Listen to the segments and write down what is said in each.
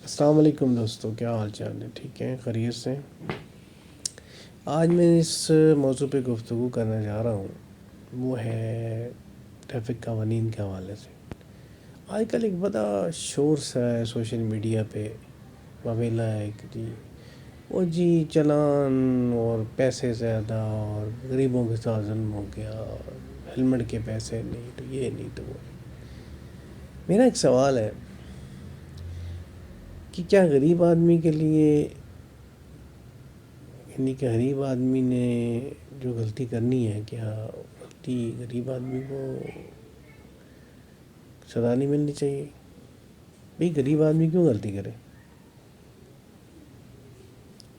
السلام علیکم دوستو، کیا حال چال ہے؟ ٹھیک ہیں؟ خیریت سے؟ آج میں اس موضوع پہ گفتگو کرنا چاہ رہا ہوں، وہ ہے ٹریفک قوانین کے حوالے سے۔ آج کل ایک بڑا شور سا ہے سوشل میڈیا پہ، واویلا ہے کہ وہ چلان اور پیسے زیادہ اور غریبوں کے ساتھ ظلم ہو گیا اور ہیلمٹ کے پیسے نہیں تو یہ نہیں تو وہ نہیں۔ میرا ایک سوال ہے کہ کیا غریب آدمی کے لیے، یعنی کہ غریب آدمی نے جو غلطی کرنی ہے، کیا غلطی غریب آدمی کو سزا نہیں ملنی چاہیے؟ بھئی غریب آدمی کیوں غلطی کرے؟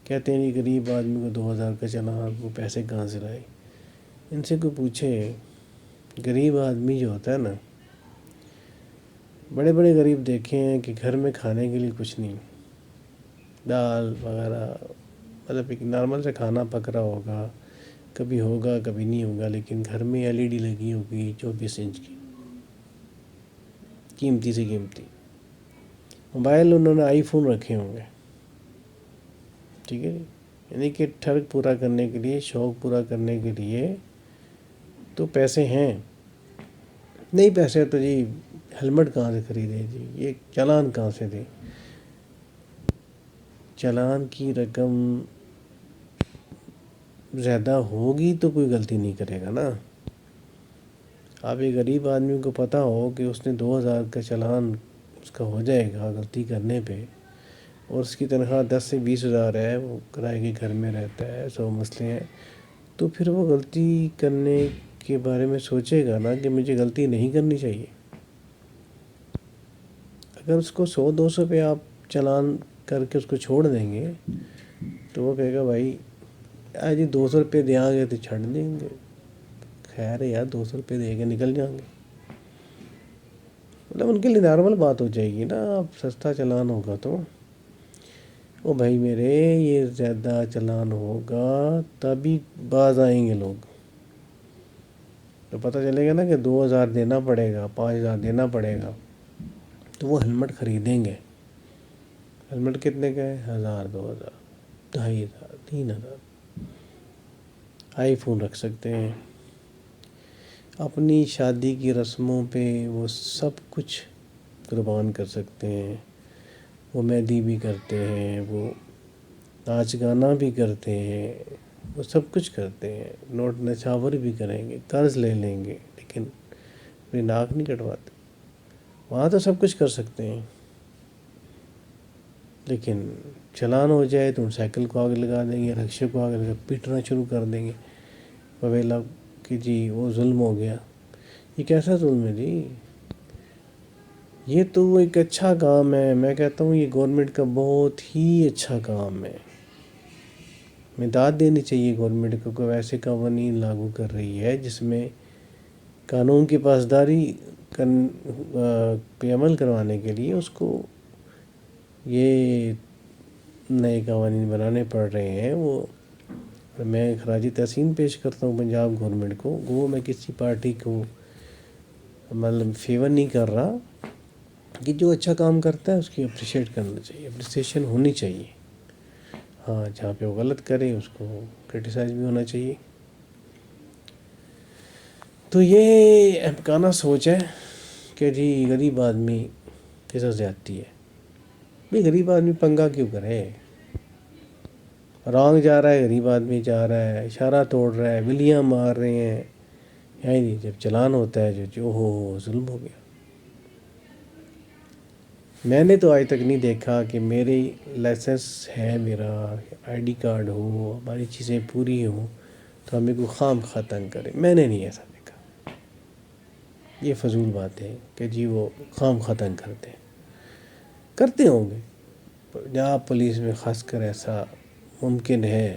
کہتے ہیں کہ غریب آدمی کو 2000 کا چلان، وہ پیسے کہاں سے لائے؟ ان سے کوئی پوچھے، غریب آدمی جو ہوتا ہے نا، بڑے بڑے غریب دیکھے ہیں کہ گھر میں کھانے کے لیے کچھ نہیں، دال وغیرہ، مطلب ایک نارمل سے کھانا پک رہا ہوگا، کبھی ہوگا کبھی نہیں ہوگا، لیکن گھر میں LED لگی ہوگی 24 انچ کی، قیمتی سے قیمتی موبائل، انہوں نے آئی فون رکھے ہوں گے، ٹھیک ہے جی، یعنی کہ ٹھگ پورا کرنے کے لیے، شوق پورا کرنے کے لیے تو پیسے ہیں، نہیں پیسے تو جی ہیلمٹ کہاں سے خریدے جی، یہ چلان کہاں سے دے؟ چلان کی رقم زیادہ ہوگی تو کوئی غلطی نہیں کرے گا نا۔ آپ ایک غریب آدمی کو پتہ ہو کہ اس نے 2000 کا چلان اس کا ہو جائے گا غلطی کرنے پہ، اور اس کی تنخواہ 10 سے 20 ہزار ہے، وہ کرائے کے گھر میں رہتا ہے، سو مسئلے ہیں، تو پھر وہ غلطی کرنے کے بارے میں سوچے گا نا کہ مجھے غلطی نہیں کرنی چاہیے۔ اگر اس کو 100-200 پہ آپ چلان کر کے اس کو چھوڑ دیں گے تو وہ کہے گا بھائی آج 200 روپے دیں گے تو چھڑ دیں گے، خیر ہے یار 200 روپے دے کے نکل جائیں گے، مطلب ان کے لیے نارمل بات ہو جائے گی نا۔ اب سستا چلان ہوگا تو او بھائی میرے، یہ زیادہ چلان ہوگا تبھی باز آئیں گے لوگ، تو پتہ چلے گا نا کہ 2000 دینا پڑے گا، 5000 دینا پڑے گا، تو وہ ہیلمٹ خریدیں گے۔ ہیلمٹ کتنے کا ہے؟ 1000، 2000، 2500، 3000۔ آئی فون رکھ سکتے ہیں، اپنی شادی کی رسموں پہ وہ سب کچھ قربان کر سکتے ہیں، وہ مہندی بھی کرتے ہیں، وہ ناچ گانا بھی کرتے ہیں، وہ سب کچھ کرتے ہیں، نوٹ نچھاور بھی کریں گے، قرض لے لیں گے، لیکن اپنی ناک نہیں کٹواتے۔ وہاں تو سب کچھ کر سکتے ہیں، لیکن چلان ہو جائے تو سائیکل کو آگ لگا دیں گے، رکشے کو آگ لگا پیٹنا شروع کر دیں گے، وویلا کہ جی وہ ظلم ہو گیا۔ یہ کیسا ظلم ہے جی؟ یہ تو ایک اچھا کام ہے، میں کہتا ہوں یہ گورنمنٹ کا بہت ہی اچھا کام ہے، میں داد دینی چاہیے گورنمنٹ کو کہ ایسے قوانین لاگو کر رہی ہے جس میں قانون کی پاسداری پہ عمل کروانے کے لیے اس کو یہ نئے قوانین بنانے پڑ رہے ہیں۔ وہ میں خراج تحسین پیش کرتا ہوں پنجاب گورنمنٹ کو، وہ میں کسی پارٹی کو مطلب فیور نہیں کر رہا، کہ جو اچھا کام کرتا ہے اس کی اپریشیٹ کرنا چاہیے، اپریسیشن ہونی چاہیے۔ ہاں جہاں پہ وہ غلط کرے اس کو کرٹیسائز بھی ہونا چاہیے۔ تو یہ امکانہ سوچ ہے کہ جی غریب آدمی کے ساتھ زیادتی ہے۔ بھئی غریب آدمی پنگا کیوں کرے؟ رانگ جا رہا ہے، غریب آدمی جا رہا ہے، اشارہ توڑ رہا ہے، ولیاں مار رہے ہیں، یعنی جب چلان ہوتا ہے جو ہو ظلم ہو گیا۔ میں نے تو آج تک نہیں دیکھا کہ میری لائسنس ہے، میرا ID کارڈ ہو، ہماری چیزیں پوری ہوں تو ہمیں کوئی خام خواہ تنگ کرے، میں نے نہیں ایسا دیکھا۔ یہ فضول بات ہے کہ جی وہ خام خواہ تنگ کرتے ہوں گے، پنجاب پولیس میں خاص کر ایسا ممکن ہے،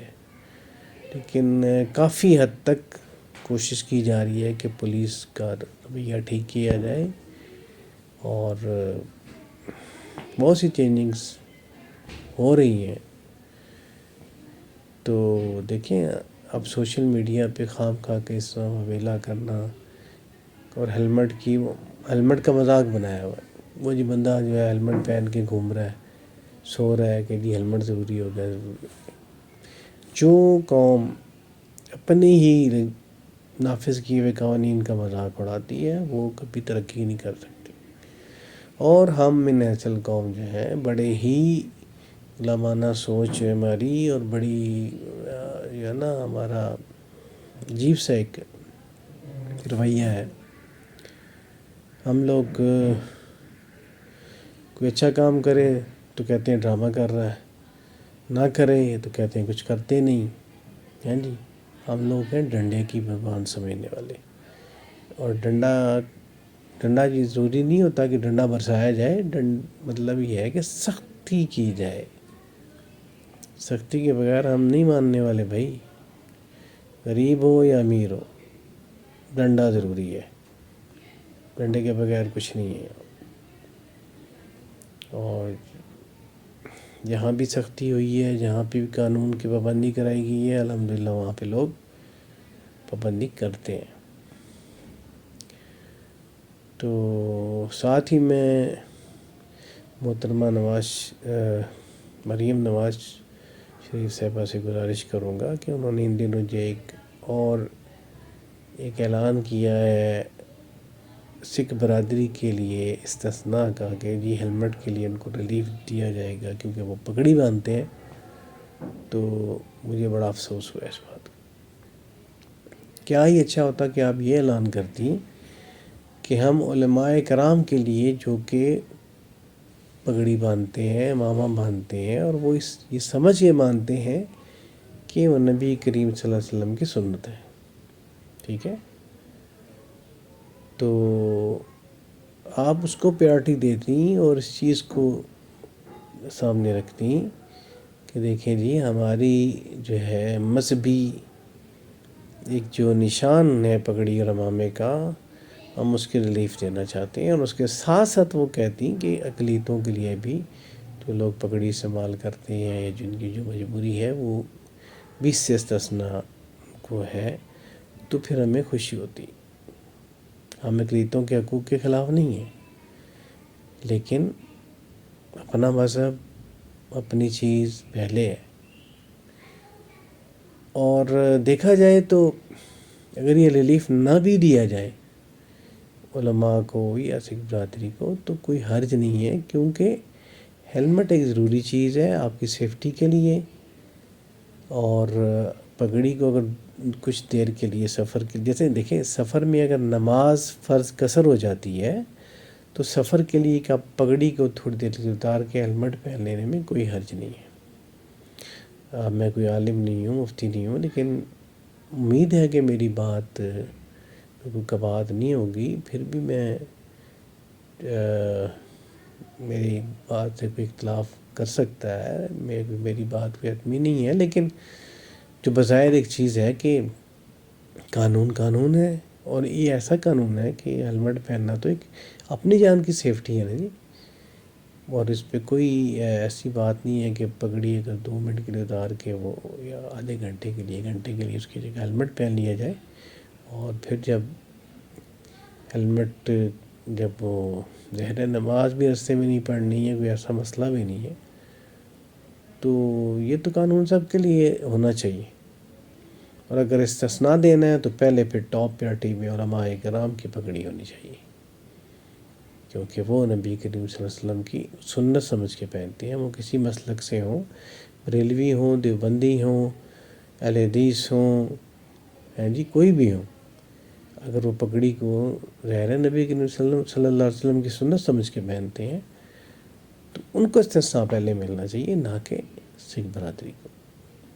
لیکن کافی حد تک کوشش کی جا رہی ہے کہ پولیس کا رویہ ٹھیک کیا جائے، اور بہت سی چینجنگز ہو رہی ہیں۔ تو دیکھیں اب سوشل میڈیا پہ خام خواہ کے اس طرح ویلا کرنا، اور ہیلمٹ کا مذاق بنایا ہوا ہے، وہ جی بندہ جو ہے ہیلمٹ پہن کے گھوم رہا ہے، سو رہا ہے کہ جی ہیلمٹ ضروری ہو گیا ضروری ہو گیا۔ جو قوم اپنے ہی نافذ کیے ہوئے قوانین کا مذاق اڑاتی ہے وہ کبھی ترقی نہیں کر سکتی، اور ہم من اصل قوم جو ہے بڑے ہی علمانہ سوچ ہے ہماری، اور بڑی جو ہے نا ہمارا عجیب سا ایک رویہ ہے۔ ہم لوگ کوئی اچھا کام کرے تو کہتے ہیں ڈرامہ کر رہا ہے، نہ کرے تو کہتے ہیں کچھ کرتے نہیں ہیں جی۔ ہم لوگ ہیں ڈنڈے کی زبان سمجھنے والے، اور ڈنڈا یہ ضروری نہیں ہوتا کہ ڈنڈا برسایا جائے، مطلب یہ ہے کہ سختی کی جائے۔ سختی کے بغیر ہم نہیں ماننے والے بھائی، غریب ہو یا امیر ہو ڈنڈا ضروری ہے، ڈنڈے کے بغیر کچھ نہیں ہے۔ اور جہاں بھی سختی ہوئی ہے، جہاں پہ بھی قانون کی پابندی کرائی گئی ہے، الحمدللہ وہاں پہ لوگ پابندی کرتے ہیں۔ تو ساتھ ہی میں محترمہ مریم نواز شریف صاحبہ سے گزارش کروں گا کہ انہوں نے ان دنوں جو ایک اعلان کیا ہے سکھ برادری کے لیے استثناء کا کہ جی ہیلمٹ کے لیے ان کو ریلیف دیا جائے گا کیونکہ وہ پگڑی باندھتے ہیں، تو مجھے بڑا افسوس ہوا اس بات کا۔ کیا ہی اچھا ہوتا کہ آپ یہ اعلان کرتی کہ ہم علماء کرام کے لیے جو کہ پگڑی باندھتے ہیں، امامہ باندھتے ہیں، اور وہ یہ سمجھ کے مانتے ہیں کہ وہ نبی کریم صلی اللہ علیہ وسلم کی سنت ہے، ٹھیک ہے، تو آپ اس کو پریارٹی دیتی اور اس چیز کو سامنے رکھتی کہ دیکھیں جی ہماری جو ہے مذہبی ایک جو نشان ہے پگڑی اور امامے کا، ہم اس کے ریلیف دینا چاہتے ہیں، اور اس کے ساتھ ساتھ وہ کہتی کہ اقلیتوں کے لیے بھی جو لوگ پگڑی استعمال کرتے ہیں یا جن کی جو مجبوری ہے وہ 20 سے استثناء کو ہے، تو پھر ہمیں خوشی ہوتی۔ ہم اقلیتوں کے حقوق کے خلاف نہیں ہیں، لیکن اپنا مذہب اپنی چیز پہلے ہے۔ اور دیکھا جائے تو اگر یہ ریلیف نہ بھی دیا جائے علماء کو یا سکھ برادری کو تو کوئی حرج نہیں ہے، کیونکہ ہیلمٹ ایک ضروری چیز ہے آپ کی سیفٹی کے لیے، اور پگڑی کو اگر کچھ دیر کے لیے سفر کے جیسے دیکھیں سفر میں اگر نماز فرض قصر ہو جاتی ہے تو سفر کے لیے کہ آپ پگڑی کو تھوڑی دیر سے اتار کے ہیلمٹ پہن لینے میں کوئی حرج نہیں ہے۔ میں کوئی عالم نہیں ہوں، مفتی نہیں ہوں، لیکن امید ہے کہ میری بات کوئی کبات نہیں ہوگی، پھر بھی میری بات سے کوئی اختلاف کر سکتا ہے، میری بات کوئی حتمی نہیں ہے، لیکن جو بظاہر ایک چیز ہے کہ قانون ہے، اور یہ ایسا قانون ہے کہ ہیلمٹ پہننا تو ایک اپنی جان کی سیفٹی ہے نا جی، اور اس پہ کوئی ایسی بات نہیں ہے کہ پگڑی اگر 2 منٹ کے لیے اتار کے وہ یا آدھے گھنٹے کے لیے گھنٹے کے لیے اس کی جگہ ہیلمٹ پہن لیا جائے، اور پھر جب ہیلمٹ جب وہ ظاہر نماز بھی رستے میں نہیں پڑھنی ہے، کوئی ایسا مسئلہ بھی نہیں ہے، تو یہ تو قانون سب کے لیے ہونا چاہیے، اور اگر استثناء دینا ہے تو پہلے پھر ٹاپ پریارٹی میں علماء کرام کی پگڑی ہونی چاہیے، کیونکہ وہ نبی کریم صلی اللہ علیہ وسلم کی سنت سمجھ کے پہنتے ہیں، وہ کسی مسلک سے ہوں، بریلوی ہوں، دیوبندی ہوں، اہل حدیث ہوں، جی کوئی بھی ہوں، اگر وہ پگڑی کو ظاہر نبی کریم صلی اللہ علیہ وسلم کی سنت سمجھ کے پہنتے ہیں تو ان کو استثناء پہلے ملنا چاہیے، نہ کہ سکھ برادری کو۔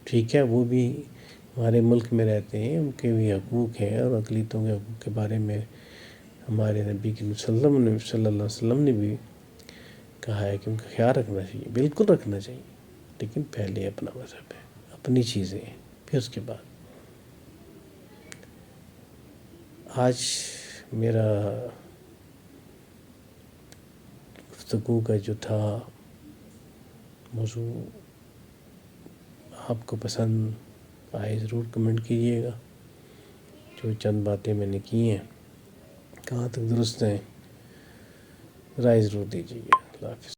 ٹھیک ہے، وہ بھی ہمارے ملک میں رہتے ہیں، ان کے بھی حقوق ہیں، اور اقلیتوں کے حقوق کے بارے میں ہمارے نبی کریم صلی اللہ علیہ وسلم نے بھی کہا ہے کہ ان کا خیال رکھنا چاہیے، بالکل رکھنا چاہیے، لیکن پہلے اپنا مذہب ہے، اپنی چیزیں ہیں، پھر اس کے بعد۔ آج میرا گفتگو کا جو تھا موضوع آپ کو پسند آئے ضرور کمنٹ کیجیے گا، جو چند باتیں میں نے کی ہیں کہاں تک درست ہیں رائے ضرور دیجیے گا۔ اللہ حافظ۔